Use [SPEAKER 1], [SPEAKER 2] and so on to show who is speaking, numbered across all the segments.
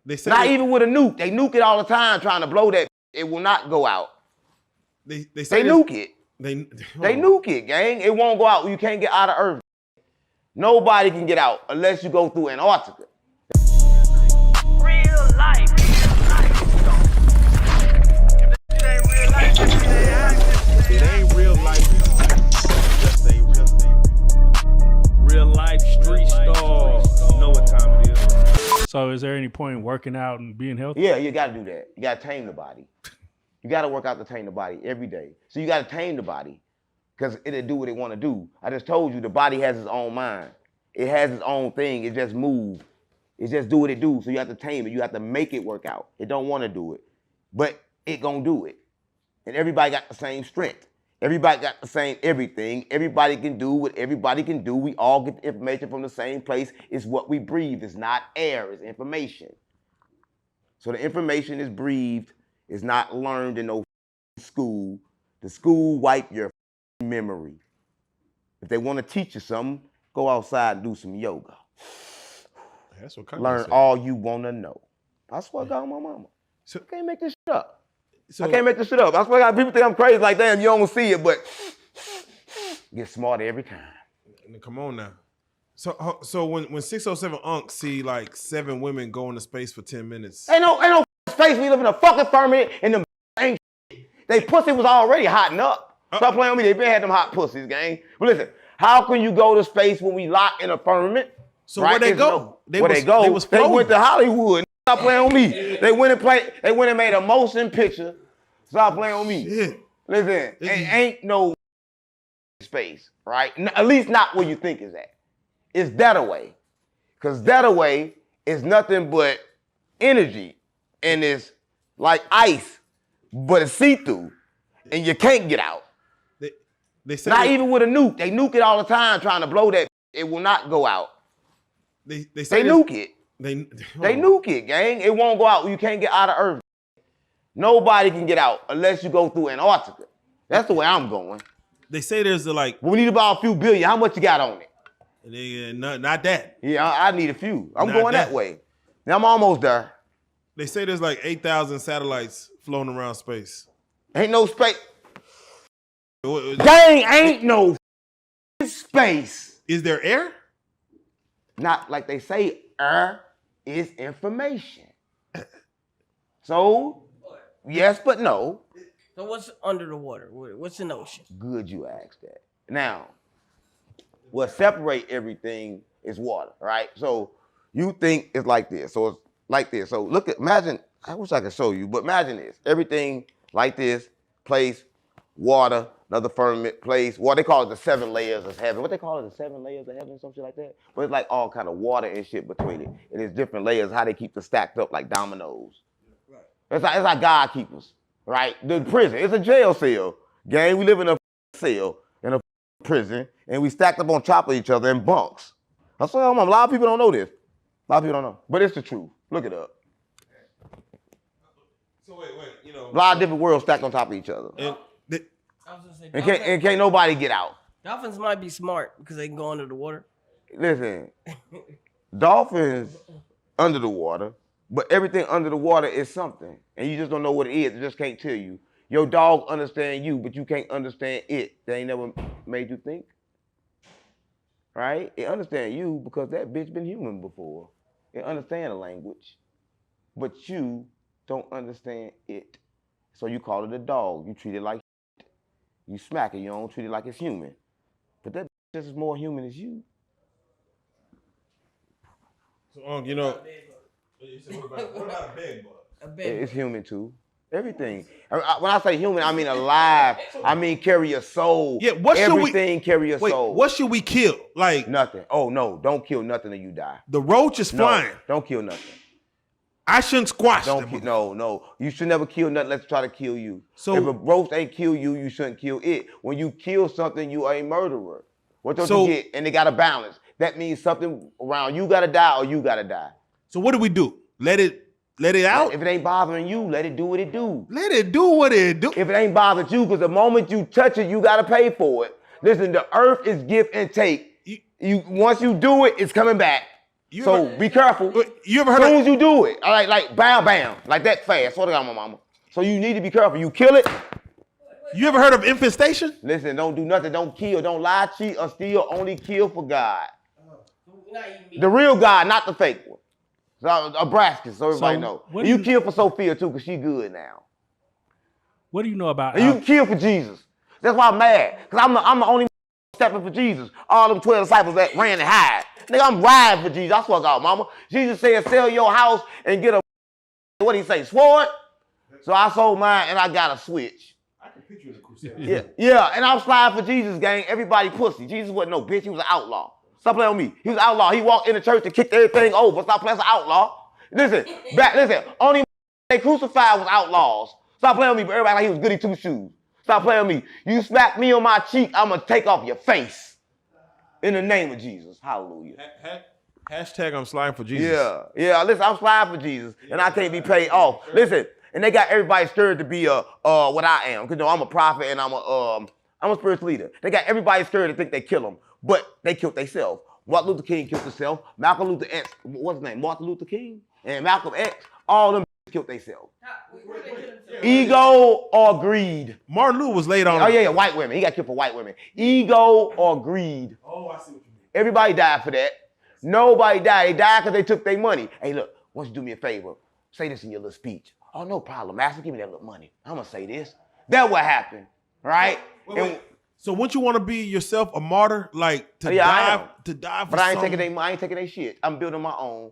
[SPEAKER 1] They say
[SPEAKER 2] not even with a nuke. They nuke it all the time trying to blow that. It will not go out.
[SPEAKER 1] They
[SPEAKER 2] nuke it.
[SPEAKER 1] They
[SPEAKER 2] nuke it, gang. It won't go out. You can't get out of Earth. Nobody can get out unless you go through Antarctica.
[SPEAKER 3] Real life.
[SPEAKER 1] It ain't real life. Just ain't real.
[SPEAKER 4] Real life street stars. You know what time it is.
[SPEAKER 5] So is there any point in working out and being healthy?
[SPEAKER 2] Yeah, you got to do that. You got to tame the body. You got to work out to tame the body every day. So you got to tame the body because it'll do what it want to do. I just told you the body has its own mind. It has its own thing. It just moves. It just do what it do. So you have to tame it. You have to make it work out. It don't want to do it, but it gonna do it. And everybody got the same strength. Everybody got the same everything. Everybody can do what everybody can do. We all get the information from the same place. It's what we breathe. It's not air. It's information. So the information is breathed. It's not learned in no school. The school wipe your memory. If they want to teach you something, go outside and do some yoga.
[SPEAKER 1] That's what
[SPEAKER 2] learn all you want to know. I swear to God, my mama.
[SPEAKER 1] So,
[SPEAKER 2] I can't make this shit up.
[SPEAKER 1] So,
[SPEAKER 2] I can't make this shit up. I swear to God, people think I'm crazy like, damn, you don't see it, but get smarter every time.
[SPEAKER 1] Come on now. So when 607 Unc see like 7 women go into space for 10 minutes.
[SPEAKER 2] Ain't no space. We live in a fucking firmament and them ain't shit. They pussy was already hotting up. Stop playing with me. They been had them hot pussies, gang. But listen, how can you go to space when we locked in a firmament?
[SPEAKER 1] So right? Where they go?
[SPEAKER 2] They went to Hollywood. Stop playing with me. They went and made a motion picture. Stop playing with me.
[SPEAKER 1] Shit.
[SPEAKER 2] Listen, it ain't no space, right? At least not where you think it's at. It's that away. Because that away is nothing but energy. And it's like ice, but it's see-through. And you can't get out.
[SPEAKER 1] They say
[SPEAKER 2] not even with a nuke. They nuke it all the time trying to blow that. It will not go out.
[SPEAKER 1] They
[SPEAKER 2] nuke it.
[SPEAKER 1] They
[SPEAKER 2] nuke it, gang. It won't go out. You can't get out of Earth. Nobody can get out unless you go through Antarctica. That's the way I'm going.
[SPEAKER 1] They say there's
[SPEAKER 2] we need about a few billion. How much you got on it?
[SPEAKER 1] Not that.
[SPEAKER 2] Yeah, I need a few. I'm going that way. Now I'm almost there.
[SPEAKER 1] They say there's like 8,000 satellites floating around space.
[SPEAKER 2] Ain't no space. Dang, ain't no space.
[SPEAKER 1] Is there air?
[SPEAKER 2] Not like they say, air is information. So, yes, but no.
[SPEAKER 3] So what's under the water? What's in the ocean?
[SPEAKER 2] Good you asked that. Now, what separates everything is water, right? So you think it's like this. So it's like this. So imagine, I wish I could show you, but imagine this. Everything like this, place, water, another firmament, place, water. They call it the 7 layers of heaven. What they call it, the 7 layers of heaven, something like that? But it's like all kind of water and shit between it. And it's different layers, how they keep them stacked up like dominoes. Right. It's like God keep us, right? The prison, it's a jail cell. Gang, we live in a cell, in a prison, and we stacked up on top of each other in bunks. I swear, a lot of people don't know this. A lot of people don't know, but it's the truth. Look it up.
[SPEAKER 1] So wait,
[SPEAKER 2] a lot of different worlds stacked on top of each other. And can't nobody get out.
[SPEAKER 3] Dolphins might be smart because they can go under the water.
[SPEAKER 2] Listen, dolphins under the water, but everything under the water is something. And you just don't know what it is. It just can't tell you. Your dog understand you, but you can't understand it. They ain't never made you think. Right? It understand you because that bitch been human before. It understand the language. But you don't understand it. So you call it a dog. You treat it like shit. You smack it. You don't treat it like it's human. But that bitch is more human as you.
[SPEAKER 1] So, what about a bed bug?
[SPEAKER 2] It's human too. Everything. When I say human, I mean alive. I mean carry a soul.
[SPEAKER 1] Yeah, what should
[SPEAKER 2] everything carry a soul.
[SPEAKER 1] What should we kill? Like
[SPEAKER 2] nothing. Oh no, don't kill nothing or you die.
[SPEAKER 1] The roach is flying.
[SPEAKER 2] Don't kill nothing.
[SPEAKER 1] I shouldn't squash them.
[SPEAKER 2] No. You should never kill nothing. Let's try to kill you. So if a roach ain't kill you, you shouldn't kill it. When you kill something, you are a murderer. What don't you get? And they got a balance. That means something around you gotta die or you gotta die.
[SPEAKER 1] So what do we do? Let it out?
[SPEAKER 2] If it ain't bothering you, let it do what it do.
[SPEAKER 1] Let it do what it do.
[SPEAKER 2] If it ain't bothered you, because the moment you touch it, you gotta pay for it. Listen, the earth is give and take. Once you do it, it's coming back. So be careful.
[SPEAKER 1] You ever
[SPEAKER 2] As
[SPEAKER 1] heard
[SPEAKER 2] soon
[SPEAKER 1] of?
[SPEAKER 2] as you do it, like bam, bam, like that fast. Swear to God, my mama. So you need to be careful. You kill it.
[SPEAKER 1] You ever heard of infestation?
[SPEAKER 2] Listen, don't do nothing. Don't kill. Don't lie, cheat, or steal. Only kill for God. The real God, not the fake one. So, a Braskin, so everybody know. And you kill for Sophia too, because she good now.
[SPEAKER 5] What do you know about?
[SPEAKER 2] And you kill for Jesus. That's why I'm mad. Because I'm the only stepping for Jesus. All them 12 disciples that ran and hide. Nigga, I'm riding for Jesus. I swear to God, mama. Jesus said, sell your house and get a, what did he say, sword? So I sold mine and I got a switch.
[SPEAKER 1] I can picture the crusade.
[SPEAKER 2] Yeah, and I'm sliding for Jesus, gang. Everybody pussy. Jesus wasn't no bitch. He was an outlaw. Stop playing with me. He was an outlaw. He walked in the church and kicked everything over. Stop playing as an outlaw. Listen, only they crucified was outlaws. Stop playing with me, but everybody like he was goody two shoes. Stop playing with me. You smack me on my cheek, I'm going to take off your face. In the name of Jesus. Hallelujah.
[SPEAKER 1] Hashtag I'm sliding for Jesus.
[SPEAKER 2] Yeah. Listen, I'm sliding for Jesus, and I can't be paid off. Listen, and they got everybody scared to be what I am. Because I'm a prophet and I'm a spiritual leader. They got everybody scared to think they kill them, but they killed themselves. Martin Luther King killed himself. Malcolm Luther X, what's his name? Martin Luther King and Malcolm X. All them killed themselves. Ego or greed.
[SPEAKER 1] Martin Luther was laid on.
[SPEAKER 2] Oh yeah, white women. He got killed for white women. Ego or greed.
[SPEAKER 1] Oh, I see what you mean.
[SPEAKER 2] Everybody died for that. Nobody died. They died because they took their money. Hey, look, why don't you do me a favor? Say this in your little speech. Oh, no problem, Master. Give me that little money. I'm going to say this. That's what happened, right?
[SPEAKER 1] Wait. So wouldn't you want to be yourself a martyr? Like to die for
[SPEAKER 2] But I ain't
[SPEAKER 1] something?
[SPEAKER 2] taking their shit. I'm building my own.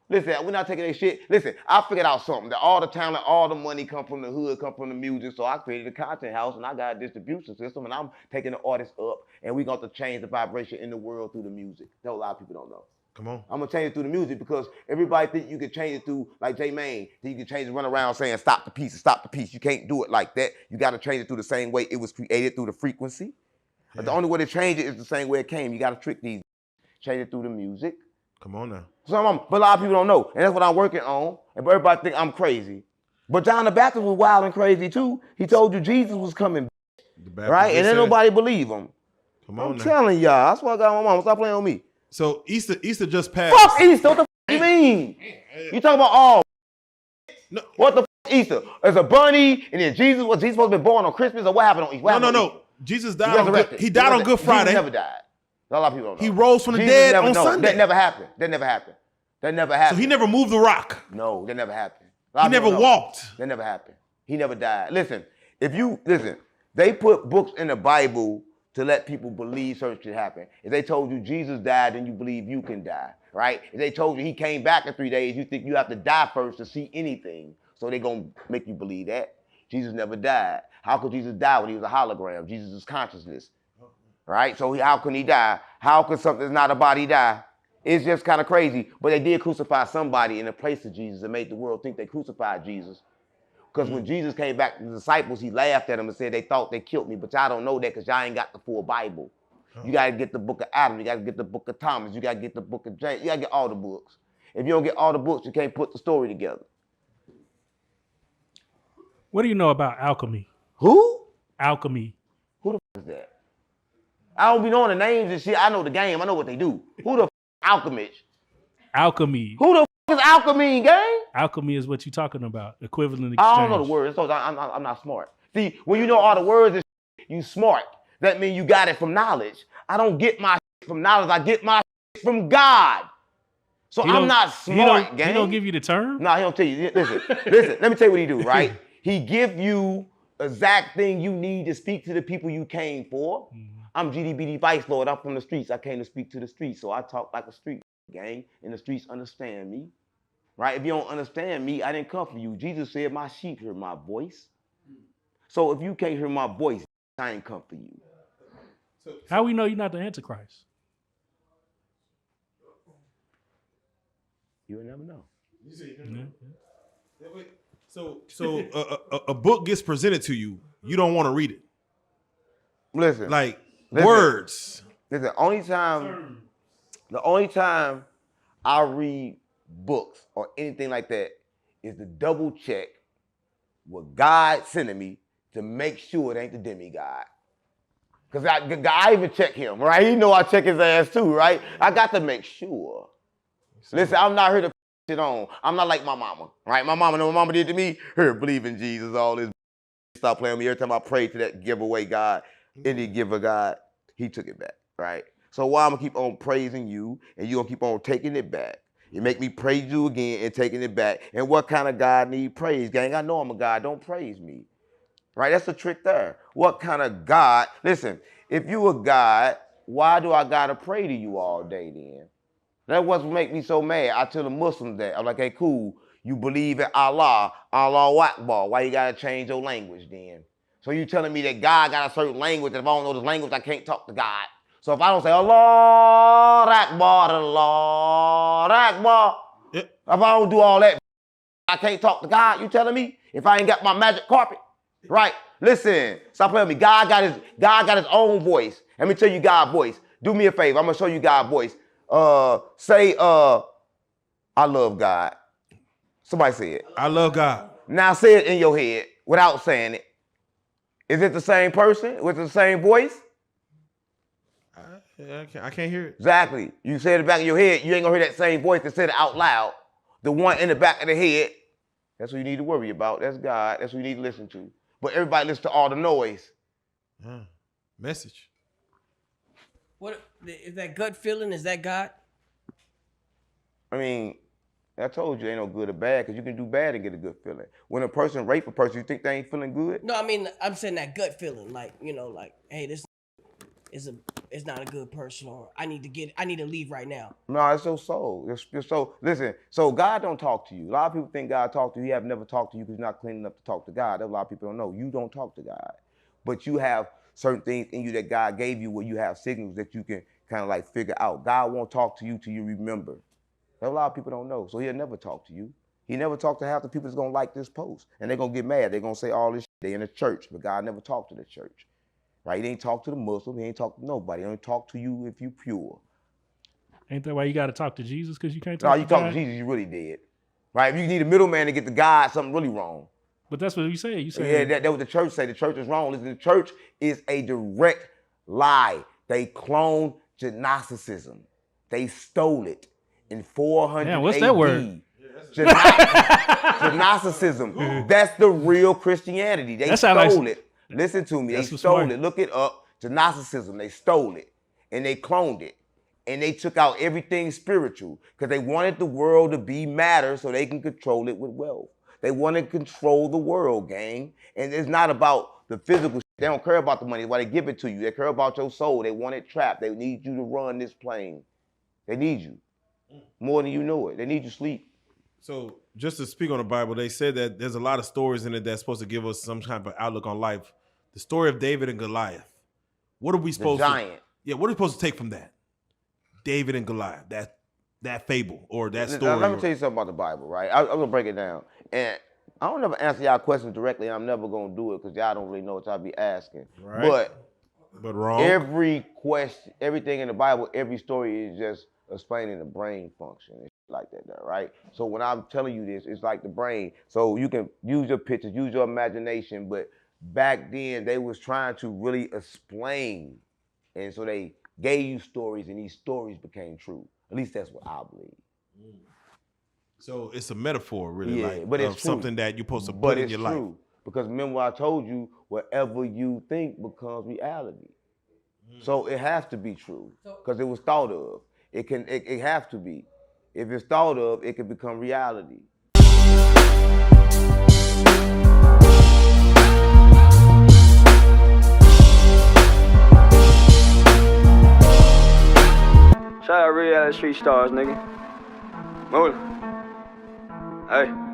[SPEAKER 2] Listen, we're not taking their shit. Listen, I figured out something. That all the talent, all the money come from the hood, come from the music. So I created a content house and I got a distribution system and I'm taking the artists up and we're going to change the vibration in the world through the music. That a lot of people don't know.
[SPEAKER 1] Come on.
[SPEAKER 2] I'm going to change it through the music because everybody think you can change it through, like J Maine, that you can change it, run around saying stop the piece, stop the piece. You can't do it like that. You got to change it through the same way it was created, through the frequency. But the only way to change it is the same way it came. You got to trick these. Change it through the music.
[SPEAKER 1] Come on now.
[SPEAKER 2] But a lot of people don't know. And that's what I'm working on. And everybody think I'm crazy. But John the Baptist was wild and crazy too. He told you Jesus was coming, right? And then nobody believe him.
[SPEAKER 1] Come on
[SPEAKER 2] I'm
[SPEAKER 1] now.
[SPEAKER 2] telling y'all. That's why I got my mama. Stop playing with me.
[SPEAKER 1] So Easter just passed.
[SPEAKER 2] Fuck Easter. What the fuck you mean? You talking about
[SPEAKER 1] No.
[SPEAKER 2] what the fuck Easter? There's a bunny, and then Jesus supposed to be born on Christmas, or what happened on Easter?
[SPEAKER 1] No. Jesus died on Good, he died on Good Friday.
[SPEAKER 2] Jesus never died. A lot of people don't know.
[SPEAKER 1] He rose from the dead on Sunday.
[SPEAKER 2] That never happened. That never happened.
[SPEAKER 1] So he never moved the rock.
[SPEAKER 2] No, that never happened.
[SPEAKER 1] He never walked.
[SPEAKER 2] That never happened. He never died. Listen, they put books in the Bible to let people believe certain shit happen. If they told you Jesus died, then you believe you can die, right? If they told you he came back in 3 days, you think you have to die first to see anything. So they're going to make you believe that. Jesus never died. How could Jesus die when he was a hologram? Jesus is consciousness, right? So how can he die? How could something that's not a body die? It's just kind of crazy. But they did crucify somebody in the place of Jesus and made the world think they crucified Jesus. Because when Jesus came back to the disciples, he laughed at them and said they thought they killed me. But y'all don't know that because y'all ain't got the full Bible. You got to get the book of Adam. You got to get the book of Thomas. You got to get the book of James. You got to get all the books. If you don't get all the books, you can't put the story together.
[SPEAKER 5] What do you know about alchemy?
[SPEAKER 2] Who?
[SPEAKER 5] Alchemy.
[SPEAKER 2] Who the f is that? I don't be knowing the names and shit. I know the game. I know what they do. Who the f alchemist?
[SPEAKER 5] Alchemy.
[SPEAKER 2] Who the f is alchemy, gang?
[SPEAKER 5] Alchemy is what you're talking about. Equivalent exchange.
[SPEAKER 2] I don't know the words. So I'm not smart. See, when you know all the words, and shit, you smart. That means you got it from knowledge. I don't get my shit from knowledge. I get my shit from God. So I'm not smart, gang.
[SPEAKER 5] He don't give you the term?
[SPEAKER 2] No, he don't tell you. Listen. Let me tell you what he do, right? He give you exact thing you need to speak to the people you came for. I'm GDBD Vice Lord. I'm from the streets. I came to speak to the streets. So I talk like a street gang. And the streets understand me. Right? If you don't understand me, I didn't come for you. Jesus said, my sheep hear my voice. So if you can't hear my voice, I ain't come for you.
[SPEAKER 5] How we know you're not the Antichrist?
[SPEAKER 2] You'll never know.
[SPEAKER 1] So a book gets presented to you. You don't want to read it.
[SPEAKER 2] Listen.
[SPEAKER 1] Words.
[SPEAKER 2] Listen, the only time I read books or anything like that is to double check what God sending me to make sure it ain't the demigod. Because I even check him, right? He know I check his ass too, right? I got to make sure. Listen, I'm not here to shit on. I'm not like my mama, right? My mama, know what my mama did to me? Her believe in Jesus, all this. Stop playing with me. Every time I prayed to that giveaway God, any giver God, he took it back, right? So why I'm gonna keep on praising you and you gonna keep on taking it back? You make me praise you again and taking it back. And what kind of God need praise, gang? I know I'm a God, don't praise me. Right, that's the trick there. What kind of God, listen, if you a God, why do I gotta pray to you all day then? That's what make me so mad. I tell the Muslims that. I'm like, hey, cool, you believe in Allah, Allahu Akbar. Why you gotta change your language then? So you telling me that God got a certain language, that if I don't know this language, I can't talk to God. So if I don't say Allah Akbar, Allah Akbar, if I don't do all that, I can't talk to God, you telling me? If I ain't got my magic carpet? Right, listen, stop playing with me. God got his own voice. Let me tell you God's voice. Do me a favor, I'm gonna show you God's voice. Say, I love God. Somebody say it.
[SPEAKER 1] I love God.
[SPEAKER 2] Now say it in your head without saying it. Is it the same person with the same voice?
[SPEAKER 1] I can't hear it.
[SPEAKER 2] Exactly. You say it in the back of your head, you ain't gonna hear that same voice that said it out loud. The one in the back of the head, that's what you need to worry about. That's God. That's what you need to listen to. But everybody listens to all the noise.
[SPEAKER 1] Message.
[SPEAKER 3] What is that gut feeling? Is that God?
[SPEAKER 2] I mean, I told you ain't no good or bad because you can do bad and get a good feeling. When a person rape a person, you think they ain't feeling good?
[SPEAKER 3] No, I mean I'm saying that gut feeling, like like hey, this is not a good person, or I need to leave right now.
[SPEAKER 2] No, it's your soul. Your soul. Listen, so God don't talk to you. A lot of people think God talks to you. He have never talked to you because you're not clean enough to talk to God. That's a lot of people don't know. You don't talk to God. But you have certain things in you that God gave you where you have signals that you can kind of like figure out. God won't talk to you till you remember. That's a lot of people don't know. So he'll never talk to you. He never talked to half the people that's going to like this post. And they're going to get mad. They're going to say all this shit. They in the church, but God never talked to the church. Right? He ain't talk to the Muslim. He ain't talk to nobody. He only talk to you if you pure.
[SPEAKER 5] Ain't that why you got to talk to Jesus? Because you can't talk
[SPEAKER 2] No,
[SPEAKER 5] to
[SPEAKER 2] you talk
[SPEAKER 5] God?
[SPEAKER 2] to Jesus, you really dead. Right? If you need a middleman to get to God, something really wrong.
[SPEAKER 5] But that's what you say. You say
[SPEAKER 2] Yeah, that's what the church say. The church is wrong. Listen, the church is a direct lie. They cloned Gnosticism. They stole it in 400
[SPEAKER 5] Damn, what's
[SPEAKER 2] AD.
[SPEAKER 5] that word?
[SPEAKER 2] Gnosticism. That's the real Christianity. They stole it. Listen to me. They stole it. Look it up. Gnosticism. They stole it. And they cloned it. And they took out everything spiritual because they wanted the world to be matter so they can control it with wealth. They want to control the world, gang. And it's not about the physical shit. They don't care about the money. That's why they give it to you. They care about your soul. They want it trapped. They need you to run this plane. They need you. More than you know it. They need you to sleep.
[SPEAKER 1] So just to speak on the Bible, they said that there's a lot of stories in it that's supposed to give us some kind of outlook on life. The story of David and Goliath. What are we supposed
[SPEAKER 2] the giant.
[SPEAKER 1] Yeah, what are we supposed to take from that? David and Goliath, that fable or that story.
[SPEAKER 2] Now, let me tell you something about the Bible, right? I'm gonna break it down. And I don't never answer y'all questions directly. I'm never gonna do it because y'all don't really know what y'all be asking.
[SPEAKER 1] Right. But wrong.
[SPEAKER 2] Every question, everything in the Bible, every story is just explaining the brain function and shit like that, right? So when I'm telling you this, it's like the brain. So you can use your pictures, use your imagination, but back then they was trying to really explain, and so they gave you stories, and these stories became true. At least that's what I believe.
[SPEAKER 1] So it's a metaphor, really,
[SPEAKER 2] Yeah, but it's
[SPEAKER 1] something that you're supposed to put in your life.
[SPEAKER 2] True. Because remember I told you, whatever you think becomes reality. So it has to be true because it was thought of. It have to be. If it's thought of, it can become reality.
[SPEAKER 6] Shout out Reallyfe Street Starz, nigga. Move it. Hey.